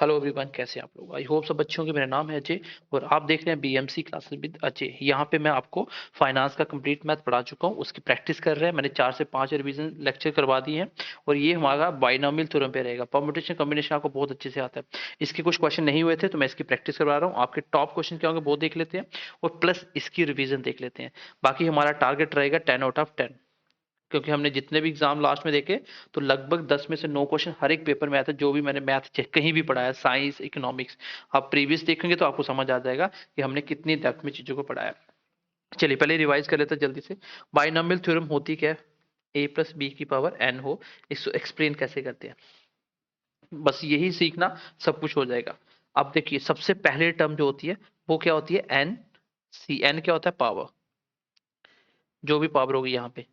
Hello everyone, कैसे हैं आप लोग। आई होप सब अच्छे होंगे। मेरा नाम है अजय और आप देख रहे हैं बीएमसी क्लासेस विद अजय। यहाँ पे मैं आपको फाइनेंस का कंप्लीट मैथ पढ़ा चुका हूँ, उसकी प्रैक्टिस कर रहे हैं। मैंने 4 से 5 रिवीजन लेक्चर करवा दिए हैं और ये हमारा बाइनोमियल थ्योरम पे रहेगा। परम्यूटेशन कॉम्बिनेशन आपको बहुत अच्छे से आता है। इसके कुछ क्वेश्चन नहीं हुए थे तो मैं इसकी प्रैक्टिस करवा रहा हूँ। आपके टॉप क्वेश्चन क्या होंगे वो देख लेते हैं और प्लस इसकी रिविजन देख लेते हैं। बाकी हमारा टारगेट रहेगा 10 आउट ऑफ 10, क्योंकि हमने जितने भी एग्जाम लास्ट में देखे तो लगभग 10 में से 9 क्वेश्चन हर एक पेपर में आया था। जो भी मैंने मैथ कहीं भी पढ़ाया, साइंस, इकोनॉमिक्स, आप प्रीवियस देखेंगे तो आपको समझ आ जाएगा कि हमने कितनी डेप्थ में चीजों को पढ़ाया। चलिए पहले रिवाइज कर लेते हैं जल्दी से। बाइनोमियल थ्योरम होती क्या है? ए प्लस बी की पावर एन हो, इसको एक्सप्लेन कैसे करते हैं, बस यही सीखना, सब कुछ हो जाएगा। अब देखिए सबसे पहले टर्म जो होती है वो क्या होती है? N C. एन क्या होता है? पावर। जो भी पावर होगी यहाँ पे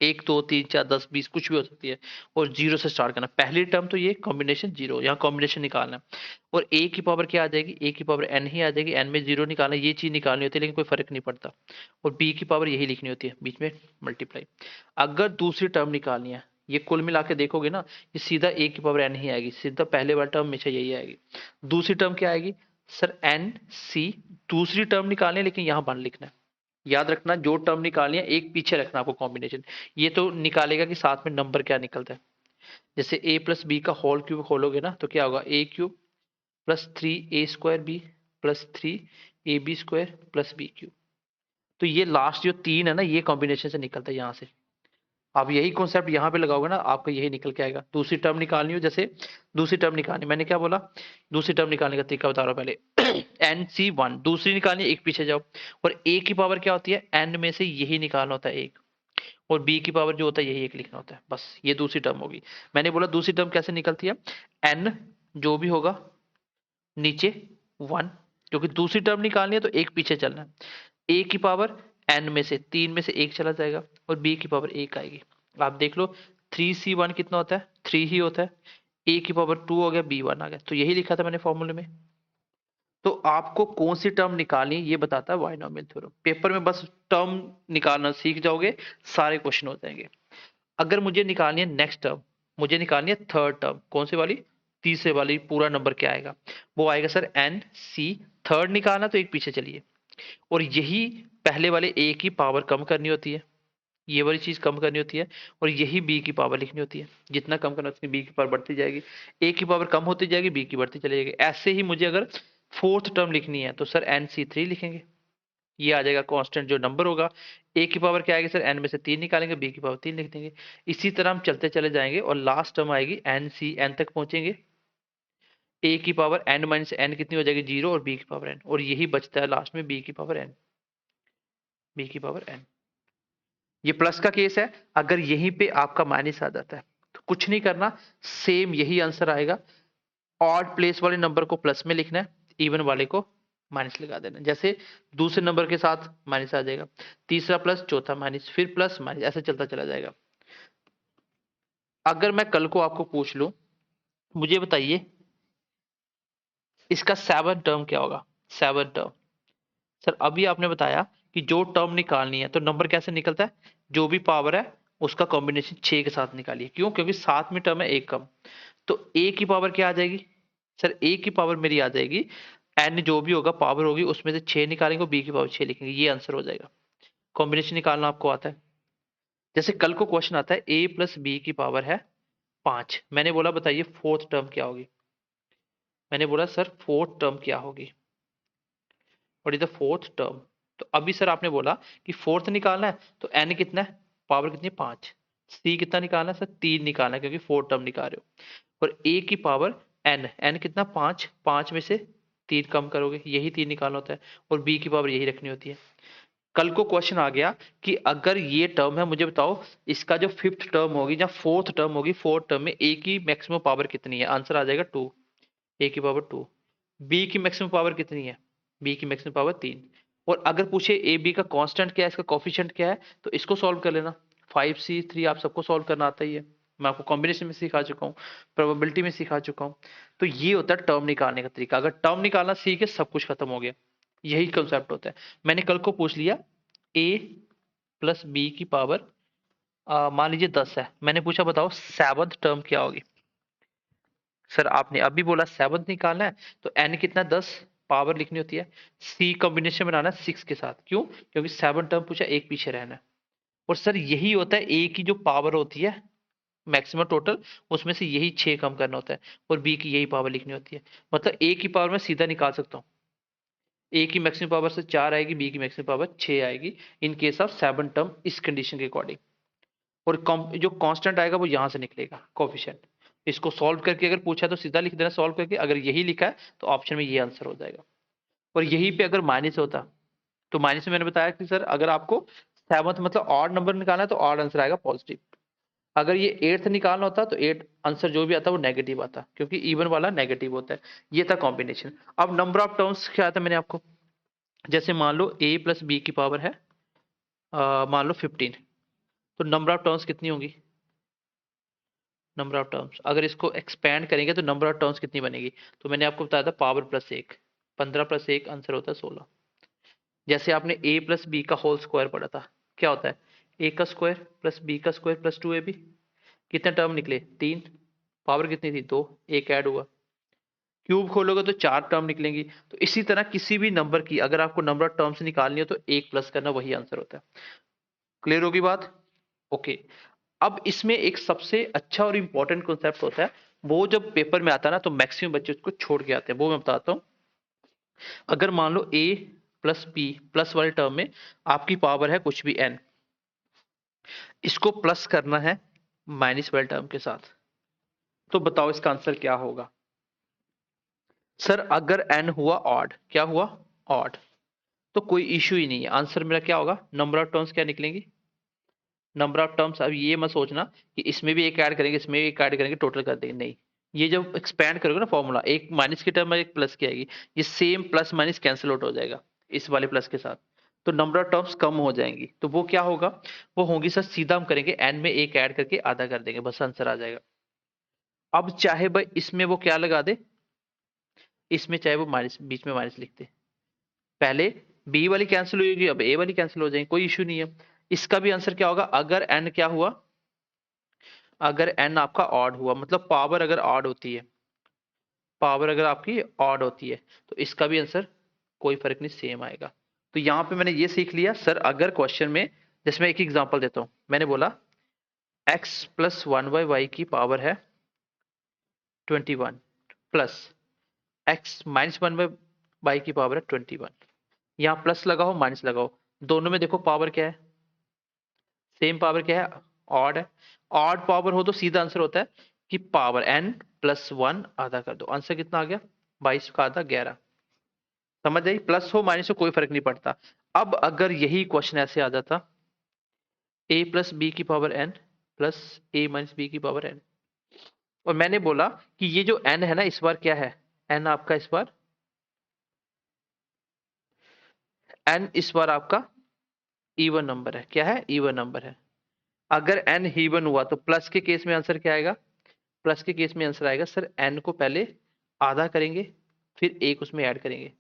1 2 3 4 10 20 कुछ भी हो सकती है और जीरो से स्टार्ट करना। पहली टर्म तो ये कॉम्बिनेशन जीरो, यहाँ कॉम्बिनेशन निकालना है। और ए की पावर क्या आ जाएगी? ए की पावर एन ही आ जाएगी। एन में जीरो निकालना, ये चीज निकालनी होती है लेकिन कोई फर्क नहीं पड़ता। और बी की पावर यही लिखनी होती है, बीच में मल्टीप्लाई। अगर दूसरी टर्म निकालनी है, ये कुल मिला के देखोगे ना, ये सीधा ए की पावर एन ही आएगी, सीधा पहले वाला टर्म हमेशा यही आएगी। दूसरी टर्म क्या आएगी सर? N C. दूसरी टर्म निकालनी है लेकिन यहाँ वन लिखना है। याद रखना जो टर्म निकालनी है एक पीछे रखना आपको कॉम्बिनेशन। ये तो निकालेगा कि साथ में नंबर क्या निकलता है। जैसे ए प्लस बी का होल क्यूब खोलोगे ना तो क्या होगा? A cube plus 3 a² b plus 3 ab² plus B cube. तो ये लास्ट जो 3 है ना, ये कॉम्बिनेशन से निकलता है यहाँ से। आप यही कॉन्सेप्ट यहाँ पे लगाओगे ना, आपका यही निकल के आएगा। दूसरी टर्म निकालनी हो, जैसे दूसरी टर्म निकालनी, मैंने क्या बोला? दूसरी टर्म निकालने का तरीका बता रहा हूँ पहले। एन सी वन, दूसरी निकालनी है, एक पीछे जाओ। और ए की पावर क्या होती है? एन में से यही निकालना होता है एक, और बी की पावर जो होता है यही एक लिखना होता है। बस ये दूसरी टर्म होगी। मैंने बोला दूसरी टर्म कैसे निकलती है? एन जो भी होगा नीचे वन, क्योंकि दूसरी टर्म निकालनी है तो एक पीछे चलना है। ए की पावर एन में से 3 में से एक चला जाएगा और बी की पावर एक आएगी। आप देख लो 3c1 कितना होता है? 3 ही होता है। ए की पावर 2 हो गया, बी 1 आ गया। तो यही लिखा था मैंने फॉर्मूले में। तो आपको कौन सी टर्म निकालनी है ये बताता है बाइनोमियल थ्योरम। पेपर में बस टर्म निकालना सीख जाओगे, सारे क्वेश्चन हो जाएंगे। अगर मुझे निकालनी है नेक्स्ट टर्म, मुझे निकालनी है थर्ड टर्म, कौन सी वाली? तीसरे वाली। पूरा नंबर क्या आएगा? वो आएगा सर एन सी। थर्ड निकालना तो एक पीछे चलिए, और यही पहले वाले ए की पावर कम करनी होती है, ये वाली चीज कम करनी होती है, और यही बी की पावर लिखनी होती है। जितना कम करना उतनी बी की पावर बढ़ती जाएगी। ए की पावर कम होती जाएगी, बी की बढ़ती चली जाएगी। ऐसे ही मुझे अगर फोर्थ टर्म लिखनी है तो सर एन सी 3 लिखेंगे, ये आ जाएगा कांस्टेंट जो नंबर होगा। ए की पावर क्या आएगी सर? एन में से 3 निकालेंगे, बी की पावर 3 लिख देंगे। इसी तरह हम चलते चले जाएंगे और लास्ट टर्म आएगी एन सी। एन तक पहुंचेंगे, ए की पावर एन माइनस एन कितनी हो जाएगी? जीरो, और बी की पावर एन, और यही बचता है लास्ट में बी की पावर एन। बी की पावर एन, ये प्लस का केस है। अगर यहीं पे आपका माइनस आ जाता है तो कुछ नहीं करना, सेम यही आंसर आएगा। ऑड प्लेस वाले नंबर को प्लस में लिखना है, इवन वाले को माइनस लगा देना। जैसे दूसरे नंबर के साथ माइनस आ जाएगा, तीसरा प्लस, चौथा माइनस, फिर प्लस माइनस, ऐसे चलता चला जाएगा। अगर मैं कल को आपको पूछ लूं, मुझे बताइए इसका 7 टर्म क्या होगा? 7 टर्म। सर अभी आपने बताया कि जो टर्म निकालनी है तो नंबर कैसे निकलता है? जो भी पावर है उसका कॉम्बिनेशन 6 के साथ निकालिए। क्यों? क्योंकि साथ में टर्म है एक कम। तो ए की पावर क्या आ जाएगी? सर ए की पावर मेरी आ जाएगी, एन जो भी होगा पावर होगी उसमें से 6 निकालेंगे, बी की पावर 6 लिखेंगे, ये आंसर हो जाएगा। कॉम्बिनेशन निकालना आपको आता है। जैसे कल को क्वेश्चन आता है ए प्लस बी की पावर है 5, मैंने बोला बताइए फोर्थ टर्म क्या होगी? मैंने बोला सर फोर्थ टर्म क्या होगी, what is the fourth term? तो अभी सर आपने बोला कि फोर्थ निकालना है तो एन कितना है? पावर कितनी है? 5। सी कितना निकालना है सर? 3 निकालना है, क्योंकि फोर्थ टर्म निकाल रहे हो। और ए की पावर एन, एन कितना? 5। 5 में से 3 कम करोगे, यही 3 निकालना होता है, और बी की पावर यही रखनी होती है। कल को क्वेश्चन आ गया कि अगर ये टर्म है, मुझे बताओ इसका जो फिफ्थ टर्म होगी या फोर्थ टर्म होगी, फोर्थ टर्म में ए की मैक्सिमम पावर कितनी है? आंसर आ जाएगा 2, ए की पावर 2। बी की मैक्सिमम पावर कितनी है? बी की मैक्सिमम पावर 3। और अगर पूछे ए बी का कांस्टेंट क्या है, इसका कोफिशिएंट क्या है, तो इसको सॉल्व कर लेना। 5c3 आप सबको सॉल्व करना आता ही है, मैं आपको कॉम्बिनेशन में सिखा चुका हूँ, प्रोबेबिलिटी में सिखा चुका हूँ। तो ये होता है टर्म निकालने का तरीका। अगर टर्म निकालना सीखे सब कुछ खत्म हो गया, यही कंसेप्ट होता है। मैंने कल को पूछ लिया ए प्लस बी की पावर मान लीजिए 10 है, मैंने पूछा बताओ सेवंथ टर्म क्या होगी? सर आपने अभी बोला 7 निकालना है, तो n कितना 10 पावर लिखनी होती है, c कॉम्बिनेशन बनाना है 6 के साथ, क्यों? क्योंकि 7 टर्म पूछा, एक पीछे रहना है। और सर यही होता है a की जो पावर होती है मैक्सिमम टोटल, उसमें से यही 6 कम करना होता है, और b की यही पावर लिखनी होती है। मतलब a की पावर मैं सीधा निकाल सकता हूँ, a की मैक्सिमम पावर से 4 आएगी, b की मैक्सिमम पावर 6 आएगी इन केस ऑफ 7 टर्म, इस कंडीशन के अकॉर्डिंग। और जो कांस्टेंट आएगा वो यहां से निकलेगा कोफिशिएंट। इसको सॉल्व करके अगर पूछा तो सीधा लिख देना सॉल्व करके, अगर यही लिखा है तो ऑप्शन में ये आंसर हो जाएगा। और यहीं पे अगर माइनस होता तो माइनस में मैंने बताया कि सर अगर आपको 7th मतलब ऑड नंबर निकालना है तो ऑड आंसर आएगा पॉजिटिव। अगर ये 8th निकालना होता तो 8 आंसर जो भी आता वो नेगेटिव आता, क्योंकि इवन वाला नेगेटिव होता है। ये था कॉम्बिनेशन। अब नंबर ऑफ टर्म्स क्या आता मैंने आपको, जैसे मान लो a प्लस बी की पावर है मान लो 15, तो नंबर ऑफ टर्म्स कितनी होंगी? नंबर ऑफ टर्म्स अगर इसको एक्सपेंड करेंगे तो नंबर ऑफ टर्म्स कितनी बनेगी? तो मैंने आपको बताया था पावर प्लस 1, 15 प्लस 1 आंसर होता है 16। जैसे आपने a प्लस बी का होल स्क्वायर पढ़ा था, क्या होता है? a का स्क्वायर प्लस b का स्क्वायर प्लस 2ab। कितने टर्म निकले? 3। पावर कितनी थी? 2, एक ऐड हुआ। क्यूब खोलोगे तो 4 टर्म निकलेंगी। तो इसी तरह किसी भी नंबर की अगर आपको नंबर ऑफ टर्म्स निकालनी हो तो एक प्लस करना, वही आंसर होता है। क्लियर होगी बात? ओके। अब इसमें एक सबसे अच्छा और इंपॉर्टेंट कॉन्सेप्ट होता है, वो जब पेपर में आता है ना तो मैक्सिमम बच्चे उसको छोड़ के आते हैं, वो मैं बताता हूँ। अगर मान लो a प्लस बी प्लस वाले टर्म में आपकी पावर है कुछ भी n, इसको प्लस करना है माइनस वाले टर्म के साथ, तो बताओ इसका आंसर क्या होगा? सर अगर n हुआ ऑड, क्या हुआ? ऑड, तो कोई इश्यू ही नहीं है। आंसर मेरा क्या होगा? नंबर ऑफ टर्म्स क्या निकलेंगी? नंबर ऑफ टर्म्स, अब ये मत सोचना कि इसमें भी एक ऐड करेंगे इसमें भी एक ऐड करेंगे टोटल कर देंगे, नहीं। ये जब एक्सपैंड करोगे ना फॉर्मूला, एक माइनस की टर्म में एक प्लस की आएगी, ये same plus minus cancel out हो जाएगा इस वाले प्लस के साथ, तो नंबर ऑफ टर्म्स कम हो जाएंगी। तो वो क्या होगा? वो होंगी सर, सीधा हम करेंगे एन में एक ऐड करके आधा कर देंगे, बस आंसर आ जाएगा। अब चाहे भाई इसमें वो क्या लगा दे, इसमें चाहे वो माइनस, बीच में माइनस लिखते, पहले बी वाली कैंसिल होगी अब ए वाली कैंसिल हो जाएगी, कोई इश्यू नहीं है। इसका भी आंसर क्या होगा? अगर एन क्या हुआ, अगर एन आपका ऑड हुआ, मतलब पावर अगर ऑड होती है, पावर अगर आपकी ऑड होती है, तो इसका भी आंसर कोई फर्क नहीं, सेम आएगा। तो यहां पे मैंने ये सीख लिया सर, अगर क्वेश्चन में, जैसे मैं एक एग्जांपल देता हूं, मैंने बोला x प्लस 1/y की पावर है 21 प्लस x माइनस 1/y की पावर है 21। यहां प्लस लगाओ माइनस लगाओ, दोनों में देखो पावर क्या है? सेम पावर क्या है? ऑड है। ऑड पावर हो तो सीधा आंसर होता है कि पावर n प्लस 1 आधा कर दो, आंसर कितना आ गया? 22 का आधा 11। समझ आई? प्लस हो माइनस हो कोई फर्क नहीं पड़ता। अब अगर यही क्वेश्चन ऐसे आ जाता, a प्लस बी की power n plus a minus B की पावर n, और मैंने बोला कि ये जो n है ना इस बार क्या है? n आपका इस बार, n इस बार आपका इवन नंबर है। क्या है? इवन नंबर है। अगर n इवन हुआ तो प्लस के केस में आंसर क्या आएगा? प्लस के केस में आंसर आएगा सर, n को पहले आधा करेंगे फिर एक उसमें ऐड करेंगे।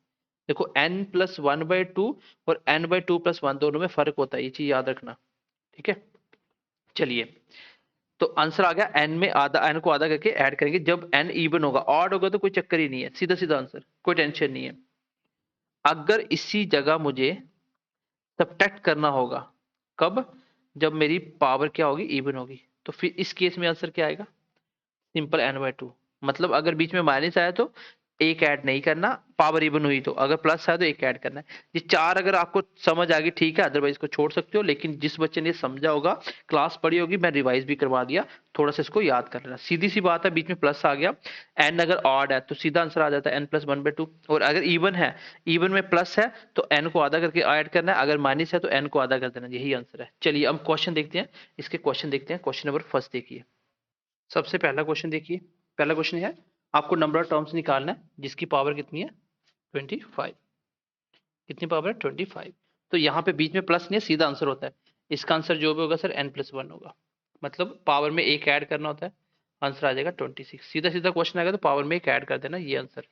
देखो n प्लस 1/2 और n/2 प्लस 1 दोनों में फर्क होता है, ये चीज याद रखना। ठीक है, चलिए। तो आंसर आ गया, n में आधा, n को आधा करके ऐड करेंगे जब n इवन होगा। ऑड होगा तो कोई चक्कर ही नहीं है, सीधा सीधा आंसर, कोई टेंशन नहीं है। अगर इसी जगह मुझे सब्ट्रैक्ट करना होगा, कब? जब मेरी पावर क्या होगी? इवन होगी। तो फिर इस केस में आंसर क्या आएगा? Simple n/2। मतलब अगर बीच में माइनस आया तो एक ऐड नहीं करना, पावर इवन हुई तो, अगर प्लस आया तो एक ऐड करना है। ये चार अगर आपको समझ आ गई ठीक है, अदरवाइज को छोड़ सकते हो। लेकिन जिस बच्चे ने समझा होगा, क्लास पढ़ी होगी, मैं रिवाइज भी करवा दिया, थोड़ा सा इसको याद कर लेना। सीधी सी बात है, बीच में प्लस आ गया, एन अगर ऑड है तो सीधा आंसर आ जाता है n+1/2। और अगर इवन है, इवन में प्लस है तो n को आधा करके ऐड करना है, अगर माइनस है तो n को आधा कर देना, यही आंसर है। चलिए अब क्वेश्चन देखते हैं, इसके क्वेश्चन देखते हैं। क्वेश्चन नंबर फर्स्ट देखिए, सबसे पहला क्वेश्चन देखिए। पहला क्वेश्चन है, आपको नंबर ऑफ टर्म्स निकालना है जिसकी पावर कितनी है? 25। कितनी पावर है? 25। तो यहाँ पे बीच में प्लस नहीं है, सीधा आंसर होता है। इसका आंसर जो भी होगा सर n+1 होगा, मतलब पावर में एक ऐड करना होता है, आंसर आ जाएगा 26। सीधा सीधा क्वेश्चन आएगा तो पावर में एक ऐड कर देना, ये आंसर।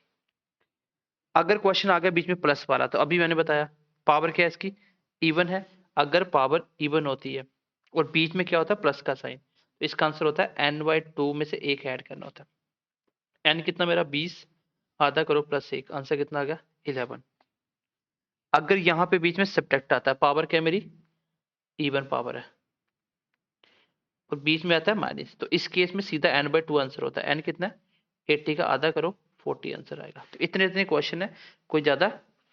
अगर क्वेश्चन आ गया बीच में प्लस वाला, तो अभी मैंने बताया पावर क्या है इसकी? इवन है। अगर पावर इवन होती है और बीच में क्या होता है? प्लस का साइन, तो इसका आंसर होता है n/2 में से एक ऐड करना होता है। एन कितना मेरा 20, आधा करो प्लस 1, आंसर कितना आ गया 11। अगर यहां पे बीच में सब्ट्रैक्ट आता है, पावर क्या है मेरी, इवन पावर है, और बीच में आता है माइनस, तो इस केस में सीधा n/2 आंसर होता है। n कितना है 80 का आधा करो 40 आंसर आएगा। तो इतने इतने क्वेश्चन है, कोई ज्यादा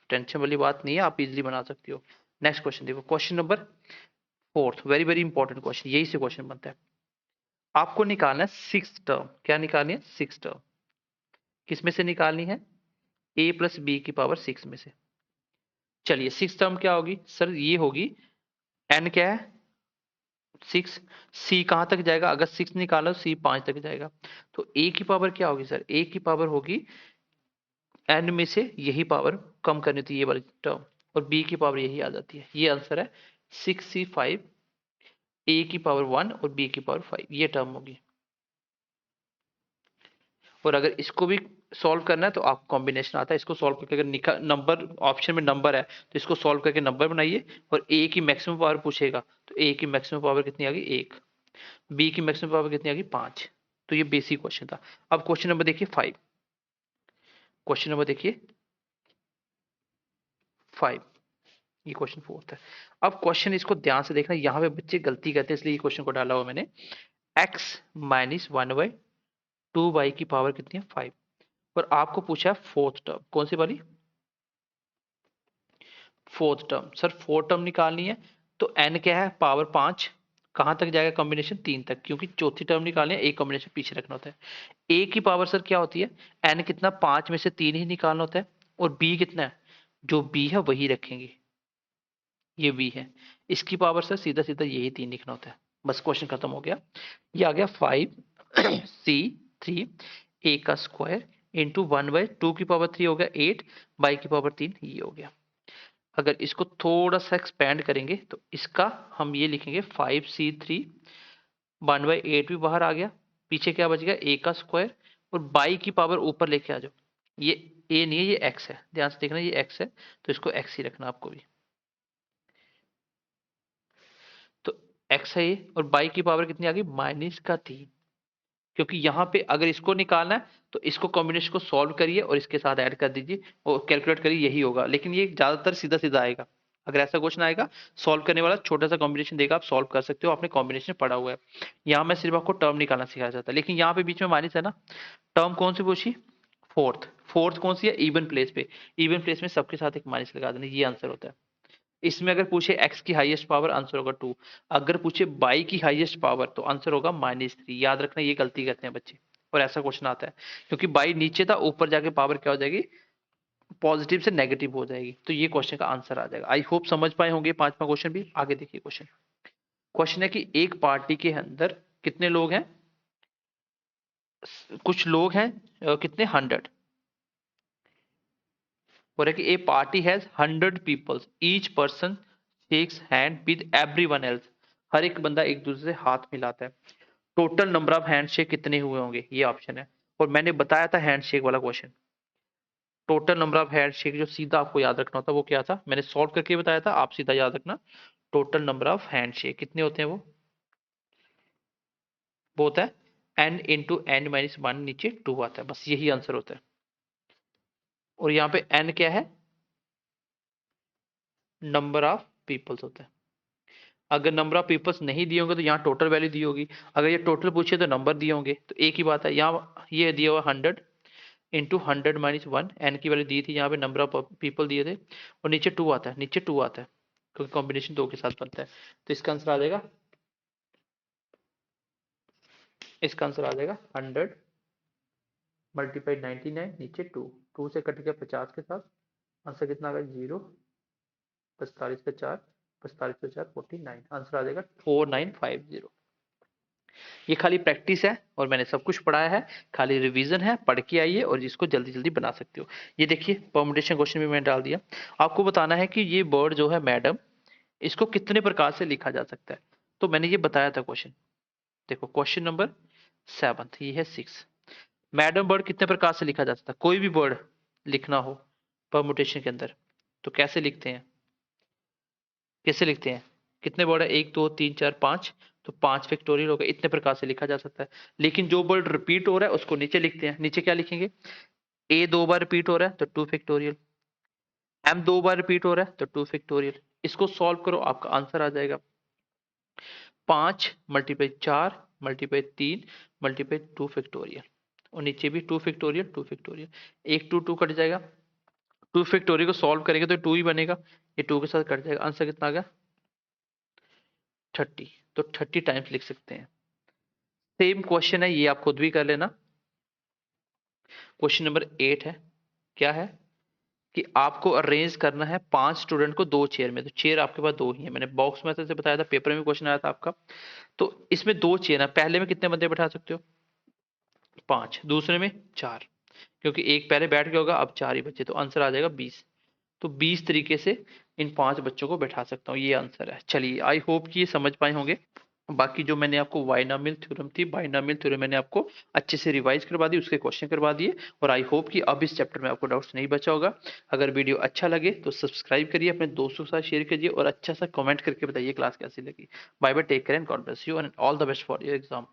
टेंशन वाली बात नहीं है, आप इजीली बना सकते हो। नेक्स्ट क्वेश्चन देखो, question number 4, very very important question, यही से क्वेश्चन बनता है। आपको निकालना है 6 टर्म, क्या निकालनी है 6 टर्म, किसमें से निकालनी है, a प्लस बी की पावर 6 में से। चलिए 6 टर्म क्या होगी सर, ये होगी n क्या है 6, c कहां तक जाएगा, अगर 6 निकालो c 5 तक जाएगा, तो a की पावर क्या होगी सर, a की पावर होगी n में से यही पावर कम करनी थी ये वाली टर्म, और b की पावर यही आ जाती है। ये आंसर है 6c5, a की पावर 1 और b की पावर 5, ये टर्म होगी। और अगर इसको भी सॉल्व करना है तो आपको कॉम्बिनेशन आता है, इसको सॉल्व करके अगर नंबर ऑप्शन में नंबर है तो इसको सॉल्व करके नंबर बनाइए, और a की मैक्सिमम पावर पूछेगा तो a की मैक्सिमम पावर कितनी आ गई 1, b की मैक्सिमम पावर कितनी आ गई 5। तो ये बेसिक क्वेश्चन था। अब क्वेश्चन नंबर देखिए 5, क्वेश्चन नंबर देखिए 5, ये क्वेश्चन 4 है। अब क्वेश्चन इसको ध्यान से देखना, यहाँ पे बच्चे गलती करते हैं इसलिए ये क्वेश्चन को डाला हुआ मैंने। x माइनस 1/2y की पावर कितनी है 5, और आपको पूछा है फोर्थ टर्म, कौन सी वाली, fourth term. Sir fourth term निकालनी है तो n क्या है पावर 5, कहां तक जाएगा कॉम्बिनेशन 3 तक, क्योंकि चौथी टर्म निकालनी है एक कॉम्बिनेशन पीछे रखना होता है। a की पावर सर क्या होती है, n कितना 5 में से 3 ही निकालना होता है, और b कितना है, जो b है वही रखेंगे, ये b है, इसकी पावर सर सीधा सीधा यही 3 लिखना होता है। बस क्वेश्चन खत्म हो गया। ये आ गया 5c3 a का स्क्वायर इंटू 1/2 की पावर 3 हो गया 8, बाई की पावर 3 ये हो गया। अगर इसको थोड़ा सा एक्सपेंड करेंगे तो इसका हम ये लिखेंगे 5c3, 1/8 भी बाहर आ गया, पीछे क्या बच गया a का स्क्वायर, और बाई की पावर ऊपर लेके आ जाओ, ये a नहीं है ये x है, ध्यान से देखना ये x है, तो इसको x ही रखना आपको भी, तो x है ये, और बाई की पावर कितनी आ गई -3, क्योंकि यहाँ पे अगर इसको निकालना है तो इसको कॉम्बिनेशन को सॉल्व करिए और इसके साथ ऐड कर दीजिए और कैलकुलेट करिए, यही होगा। लेकिन ये ज्यादातर सीधा सीधा आएगा, अगर ऐसा क्वेश्चन आएगा सॉल्व करने वाला छोटा सा कॉम्बिनेशन देगा, आप सॉल्व कर सकते हो, आपने कॉम्बिनेशन पढ़ा हुआ है। यहाँ मैं सिर्फ आपको टर्म निकालना सिखाया जाता है, लेकिन यहाँ पे बीच में माइनस है ना, टर्म कौन सी पूछी, फोर्थ, फोर्थ कौन सी है इवन प्लेस पे, इवन प्लेस में सबके साथ एक माइनस लगा देना, ये आंसर होता है। इसमें अगर पूछे x की हाईएस्ट पावर आंसर होगा 2, अगर पूछे y की हाईएस्ट पावर तो आंसर होगा -3। याद रखना ये गलती करते हैं बच्चे, और ऐसा क्वेश्चन आता है क्योंकि y नीचे था ऊपर जाके पावर क्या हो जाएगी, पॉजिटिव से नेगेटिव हो जाएगी, तो ये क्वेश्चन का आंसर आ जाएगा। आई होप समझ पाए होंगे पांचवा क्वेश्चन भी। आगे देखिए क्वेश्चन, क्वेश्चन है कि एक पार्टी के अंदर कितने लोग हैं, कुछ लोग हैं कितने 100, और है कि a party has 100 peoples, each person shakes hand with everyone else, हर एक बंदा एक दूसरे से हाथ मिलाता है, टोटल नंबर ऑफ हैंडशेक कितने हुए होंगे, ये ऑप्शन है। और मैंने बताया था हैंडशेक वाला question, total number of handshake जो सीधा आपको याद रखना होता है वो क्या था, मैंने सॉल्व करके बताया था, आप सीधा याद रखना। टोटल नंबर ऑफ हैंडशेक कितने होते हैं, वो होता है n इंटू n-1, नीचे 2 आता है, बस यही आंसर होता है। और यहाँ पे n क्या है, नंबर ऑफ पीपल्स होता है। अगर नंबर ऑफ पीपल्स नहीं दिए होंगे तो यहाँ टोटल वैल्यू दी होगी, अगर ये टोटल पूछे तो नंबर दिए होंगे, तो एक ही बात है। यहाँ ये दिया हुआ 100 इंटू 100-1, एन की वैल्यू दी थी, यहाँ पे नंबर ऑफ पीपल दिए थे, और नीचे 2 आता है, नीचे 2 आता है क्योंकि कॉम्बिनेशन 2 के साथ बनता है, तो इसका आंसर आ जाएगा, इसका आंसर आ जाएगा 100 मल्टीप्लाई 99 नीचे 2, 2 से कट गया 50 के साथ, आंसर कितना आ गया 0, 45 का 4, 45 का 4 49, आंसर आ जाएगा 4950। ये खाली प्रैक्टिस है और मैंने सब कुछ पढ़ाया है, खाली रिवीजन है, पढ़ के आइए और इसको जल्दी जल्दी बना सकते हो। ये देखिए परमुटेशन क्वेश्चन भी मैंने डाल दिया, आपको बताना है कि ये वर्ड जो है मैडम, इसको कितने प्रकार से लिखा जा सकता है, तो मैंने ये बताया था क्वेश्चन। देखो क्वेश्चन नंबर 7, ये है 6, मैडम वर्ड कितने प्रकार से लिखा जा सकता है, कोई भी वर्ड लिखना हो परमुटेशन के अंदर तो कैसे लिखते हैं, कैसे लिखते हैं, कितने वर्ड है 1 2 3 4 5, तो 5 फैक्टोरियल होगा। इतने प्रकार से लिखा जा सकता है। लेकिन जो वर्ड रिपीट हो रहा है उसको नीचे लिखते हैं। नीचे क्या लिखेंगे? ए 2 बार रिपीट हो रहा है तो 2 फैक्टोरियल, एम 2 बार रिपीट हो रहा है तो 2 फैक्टोरियल। इसको सॉल्व करो, आपका आंसर आ जाएगा 5 मल्टीप्लाई 4 मल्टीप्लाई 3 मल्टीप्लाई 2 फैक्टोरियल। और नीचे भी 2 फैक्टोरियल 2 फैक्टोरियल। एक 2 2 कट जाएगा। 2 फैक्टोरियल को सॉल्व करेंगे तो 2 ही बनेगा, ये 2 के साथ कट जाएगा। आंसर कितना आ गया? 30। तो 30 टाइम्स लिख सकते हैं। सेम क्वेश्चन है, ये आप खुद भी कर लेना। क्वेश्चन नंबर 8 है। क्या है कि आपको अरेंज करना है 5 स्टूडेंट को 2 चेयर में। तो चेयर आपके पास 2 ही है, मैंने बॉक्स मेथड से बताया था, पेपर में क्वेश्चन आया था आपका। तो इसमें 2 चेयर है, पहले में कितने बंदे बैठा सकते हो? 5। दूसरे में 4, क्योंकि एक पहले बैठ गया होगा, अब 4 ही बच्चे, तो आंसर आ जाएगा 20। तो 20 तरीके से इन 5 बच्चों को बैठा सकता हूँ, ये आंसर है। चलिए, आई होप कि ये समझ पाए होंगे। बाकी जो मैंने आपको बाइनोमियल थ्योरम थी, बाइनोमियल थ्योरम मैंने आपको अच्छे से रिवाइज करवा दी, उसके क्वेश्चन करवा दिए। और आई होप कि अब इस चैप्टर में आपको डाउट्स नहीं बचा होगा। अगर वीडियो अच्छा लगे तो सब्सक्राइब करिए, अपने दोस्तों के साथ शेयर कीजिए और अच्छा सा कमेंट करके बताइए क्लास कैसी लगी। Bye bye, take care and God bless you and all the best for your exam.